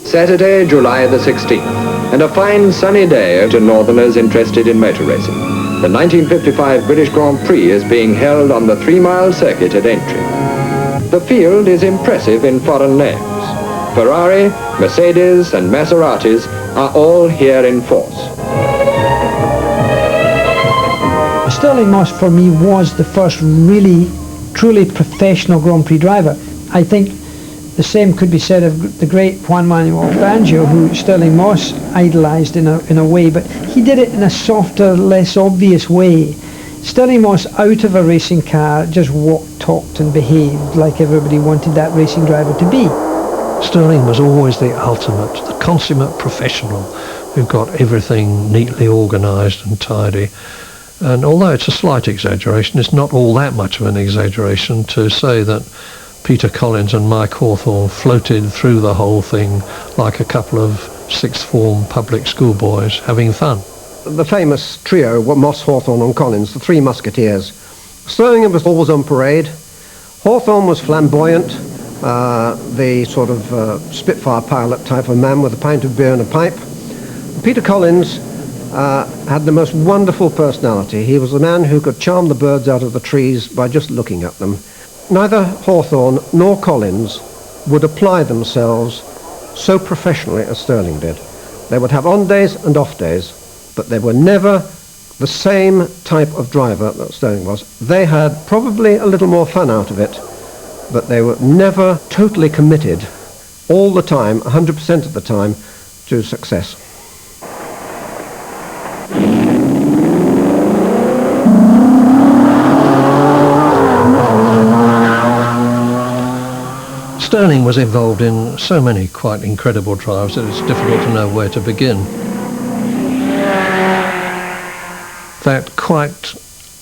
Saturday, July the 16th, and a fine sunny day to northerners interested in motor racing. The 1955 British Grand Prix is being held on the 3-mile circuit at Aintree. The field is impressive in foreign names. Ferrari, Mercedes and Maseratis are all here in force. Stirling Moss for me was the first really, truly professional Grand Prix driver. I think the same could be said of the great Juan Manuel Fangio, who Stirling Moss idolised in a way, but he did it in a softer, less obvious way. Stirling Moss, out of a racing car, just walked, talked and behaved like everybody wanted that racing driver to be. Stirling was always the ultimate, the consummate professional who got everything neatly organised and tidy. And although it's a slight exaggeration, it's not all that much of an exaggeration to say that Peter Collins and Mike Hawthorne floated through the whole thing like a couple of sixth form public school boys having fun. The famous trio were Moss, Hawthorne and Collins, the three musketeers. Stirling was always on parade. Hawthorne was flamboyant, the sort of Spitfire pilot type of man with a pint of beer and a pipe. Peter Collins had the most wonderful personality. He was the man who could charm the birds out of the trees by just looking at them. Neither Hawthorne nor Collins would apply themselves so professionally as Stirling did. They would have on days and off days, but they were never the same type of driver that Stirling was. They had probably a little more fun out of it, but they were never totally committed all the time, 100% of the time, to success. Stirling was involved in so many quite incredible drives that it's difficult to know where to begin. That quite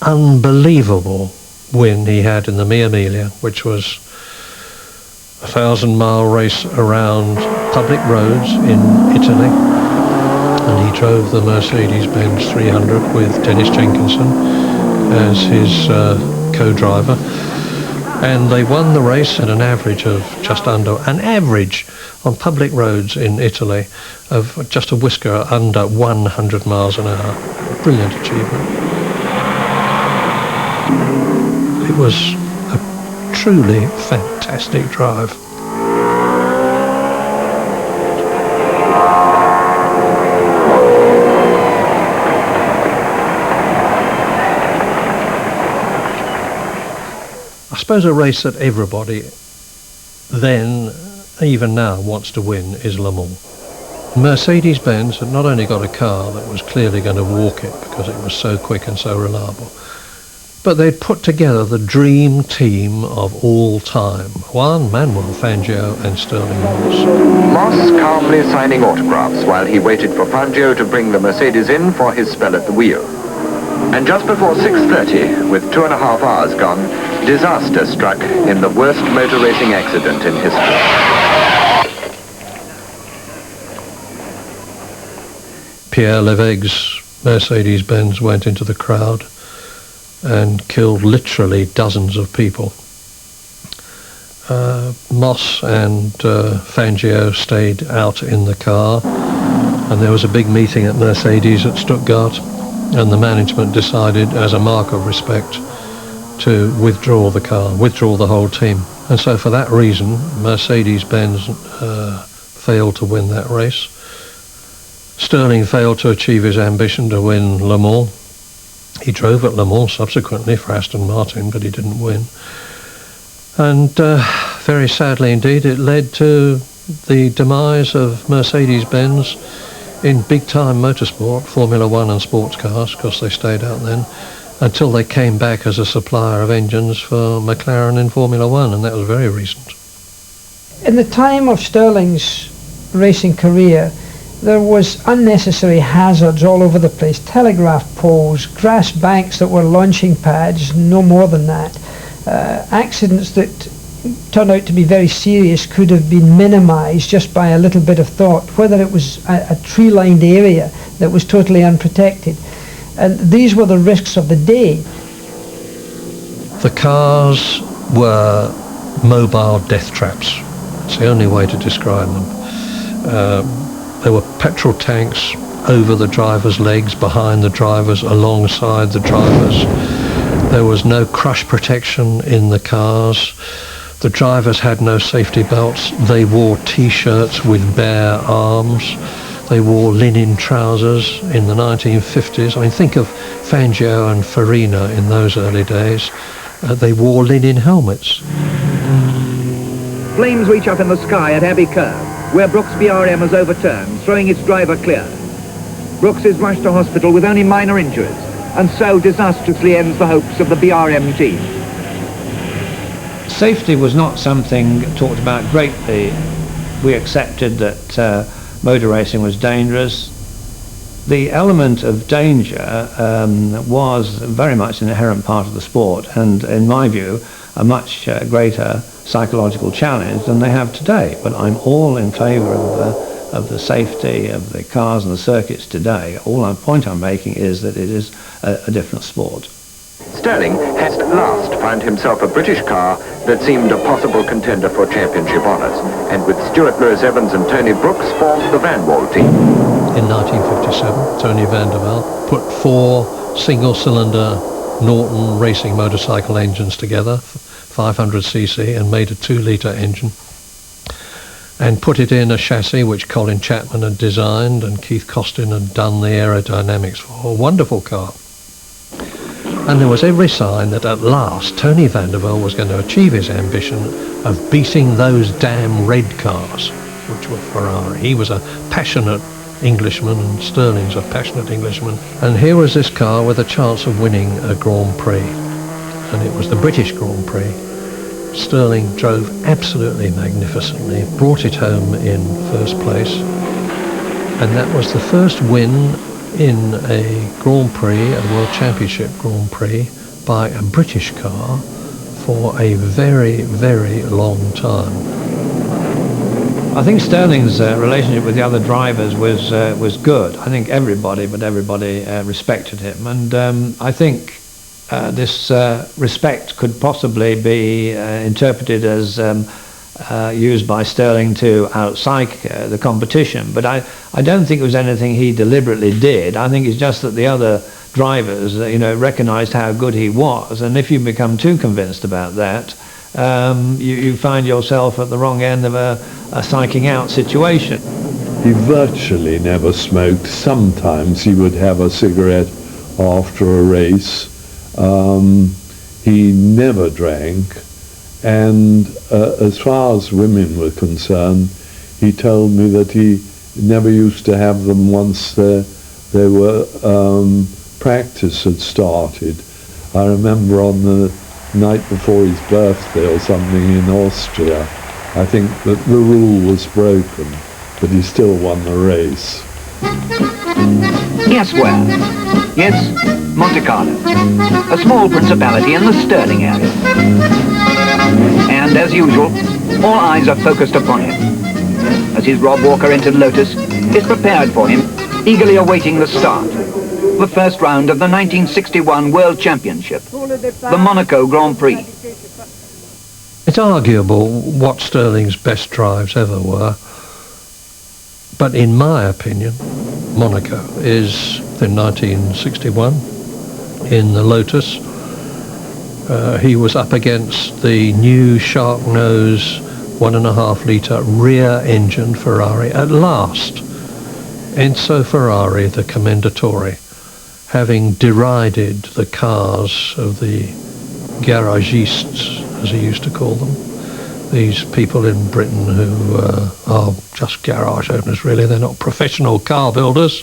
unbelievable win he had in the Mia Emilia, which was a 1,000-mile race around public roads in Italy, and he drove the Mercedes-Benz 300 with Dennis Jenkinson as his co-driver. And they won the race at an average of just under, an average on public roads in Italy of just a whisker under 100 miles an hour. Brilliant achievement. It was a truly fantastic drive. I suppose a race that everybody then, even now, wants to win is Le Mans. Mercedes-Benz had not only got a car that was clearly going to walk it because it was so quick and so reliable, but they'd put together the dream team of all time: Juan Manuel Fangio and Stirling Moss. Moss calmly signing autographs while he waited for Fangio to bring the Mercedes in for his spell at the wheel. And just before 6:30, with 2.5 hours gone, disaster struck in the worst motor racing accident in history. Pierre Leveg's Mercedes-Benz went into the crowd and killed literally dozens of people. Moss and Fangio stayed out in the car, and there was a big meeting at Mercedes at Stuttgart, and the management decided, as a mark of respect, to withdraw the car, withdraw the whole team. And so for that reason, Mercedes-Benz failed to win that race. Stirling failed to achieve his ambition to win Le Mans. He drove at Le Mans subsequently for Aston Martin, but he didn't win. And very sadly indeed, it led to the demise of Mercedes-Benz in big-time motorsport, Formula One and sports cars, because they stayed out then, until they came back as a supplier of engines for McLaren in Formula One, and that was very recent. In the time of Stirling's racing career, there was unnecessary hazards all over the place. Telegraph poles, grass banks that were launching pads, no more than that. Accidents that turned out to be very serious could have been minimised just by a little bit of thought, whether it was a tree-lined area that was totally unprotected. And these were the risks of the day. The cars were mobile death traps. It's the only way to describe them. There were petrol tanks over the drivers' legs, behind the drivers, alongside the drivers. There was no crush protection in the cars. The drivers had no safety belts. They wore T-shirts with bare arms. They wore linen trousers in the 1950s. I mean, think of Fangio and Farina in those early days. They wore linen helmets. Flames reach up in the sky at Abbey Curve, where Brooks' BRM has overturned, throwing its driver clear. Brooks is rushed to hospital with only minor injuries, and so disastrously ends the hopes of the BRM team. Safety was not something talked about greatly. We accepted that motor racing was dangerous. The element of danger was very much an inherent part of the sport, and in my view a much greater psychological challenge than they have today. But I'm all in favour of the safety of the cars and the circuits today. The point I'm making is that it is a different sport. Stirling has at last found himself a British car that seemed a possible contender for championship honours, and with Stuart Lewis-Evans and Tony Brooks formed the Vanwall team. In 1957, Tony Vanderbilt put 4 single-cylinder Norton racing motorcycle engines together, 500cc, and made a 2-litre engine, and put it in a chassis which Colin Chapman had designed and Keith Costin had done the aerodynamics for. A wonderful car. And there was every sign that at last Tony Vanderbilt was going to achieve his ambition of beating those damn red cars, which were Ferrari. He was a passionate Englishman, and Stirling's a passionate Englishman. And here was this car with a chance of winning a Grand Prix. And it was the British Grand Prix. Stirling drove absolutely magnificently, brought it home in first place. And that was the first win in a Grand Prix, a World Championship Grand Prix, by a British car for a very, very long time. I think Stirling's relationship with the other drivers was good. I think everybody respected him, and I think this respect could possibly be interpreted as used by Stirling to outpsych the competition, but I don't think it was anything he deliberately did. I think it's just that the other drivers recognised how good he was, and if you become too convinced about that, you find yourself at the wrong end of a psyching out situation. He virtually never smoked. Sometimes he would have a cigarette after a race. He never drank. And as far as women were concerned, he told me that he never used to have them once they were practice had started. I remember on the night before his birthday or something in Austria, I think that the rule was broken, but he still won the race. Yes, where? Yes, Monte Carlo, a small principality in the Stirling area. And as usual, all eyes are focused upon him, as his Rob Walker-entered Lotus is prepared for him, eagerly awaiting the start. The first round of the 1961 World Championship, the Monaco Grand Prix. It's arguable what Stirling's best drives ever were, but in my opinion, Monaco is in 1961 in the Lotus. He was up against the new shark-nose 1.5 litre rear-engine Ferrari at last. Enzo Ferrari, the Commendatore, having derided the cars of the garagistes, as he used to call them, these people in Britain who are just garage owners really, they're not professional car builders.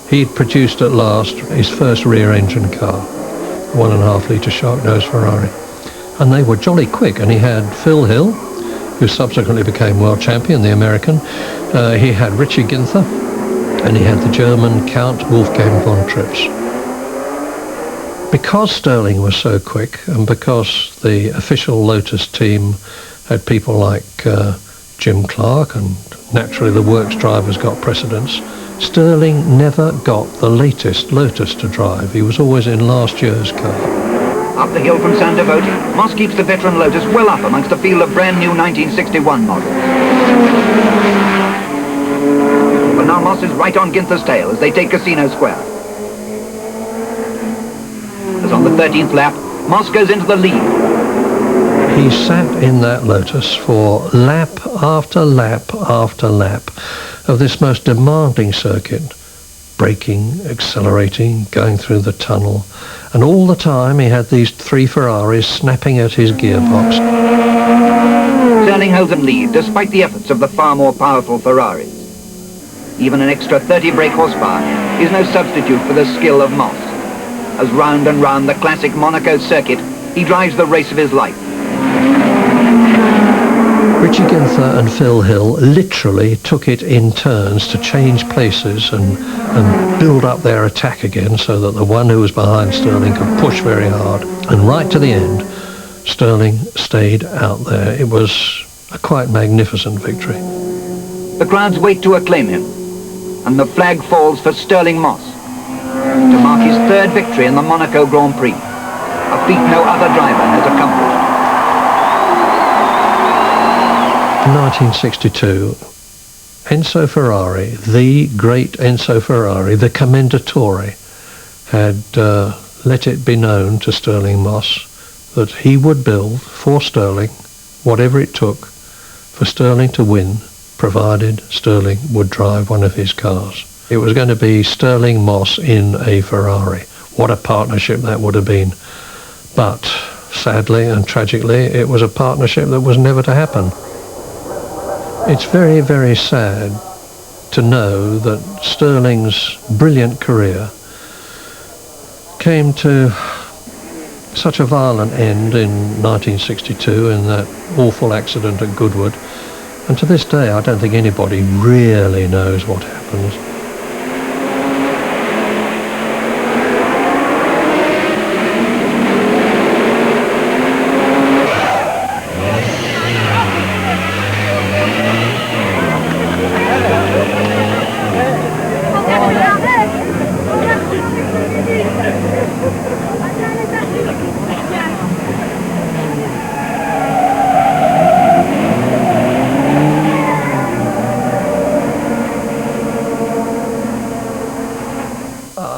He'd produced at last his first rear-engine car, 1.5 litre shark-nose Ferrari, and they were jolly quick. And he had Phil Hill, who subsequently became world champion, the American. He had Richie Ginther, and he had the German Count Wolfgang von Trips. Because Stirling was so quick, and because the official Lotus team had people like Jim Clark, and naturally the works drivers got precedence, Stirling never got the latest Lotus to drive. He was always in last year's car. Up the hill from San Devote, Moss keeps the veteran Lotus well up amongst a field of brand new 1961 models. Moss is right on Ginther's tail as they take Casino Square. As on the 13th lap, Moss goes into the lead. He sat in that Lotus for lap after lap after lap of this most demanding circuit, braking, accelerating, going through the tunnel, and all the time he had these 3 Ferraris snapping at his gearbox. Stirling holds a lead despite the efforts of the far more powerful Ferraris. Even an extra 30 brake horsepower is no substitute for the skill of Moss. As round and round the classic Monaco circuit, he drives the race of his life. Richie Ginther and Phil Hill literally took it in turns to change places and build up their attack again so that the one who was behind Stirling could push very hard. And right to the end, Stirling stayed out there. It was a quite magnificent victory. The crowds wait to acclaim him, and the flag falls for Stirling Moss to mark his 3rd victory in the Monaco Grand Prix, a feat no other driver has accomplished. In 1962, Enzo Ferrari, the great Enzo Ferrari, the Commendatore, had let it be known to Stirling Moss that he would build for Stirling whatever it took for Stirling to win, provided Stirling would drive one of his cars. It was going to be Stirling Moss in a Ferrari. What a partnership that would have been. But sadly and tragically, it was a partnership that was never to happen. It's very, very sad to know that Stirling's brilliant career came to such a violent end in 1962 in that awful accident at Goodwood. And to this day, I don't think anybody really knows what happened.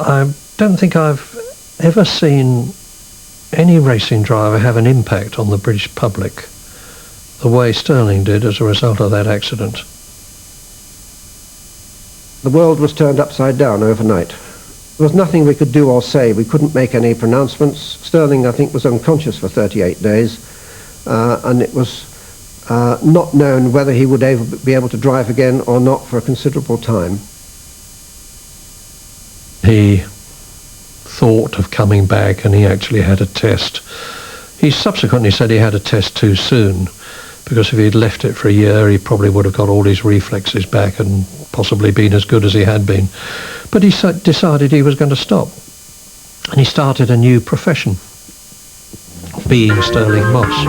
I don't think I've ever seen any racing driver have an impact on the British public the way Stirling did as a result of that accident. The world was turned upside down overnight. There was nothing we could do or say. We couldn't make any pronouncements. Stirling, I think, was unconscious for 38 days, and it was not known whether he would be able to drive again or not for a considerable time. He thought of coming back, and he actually had a test. He subsequently said he had a test too soon, because if he'd left it for a year, he probably would have got all his reflexes back and possibly been as good as he had been. But he decided he was going to stop, and he started a new profession, being Stirling Moss.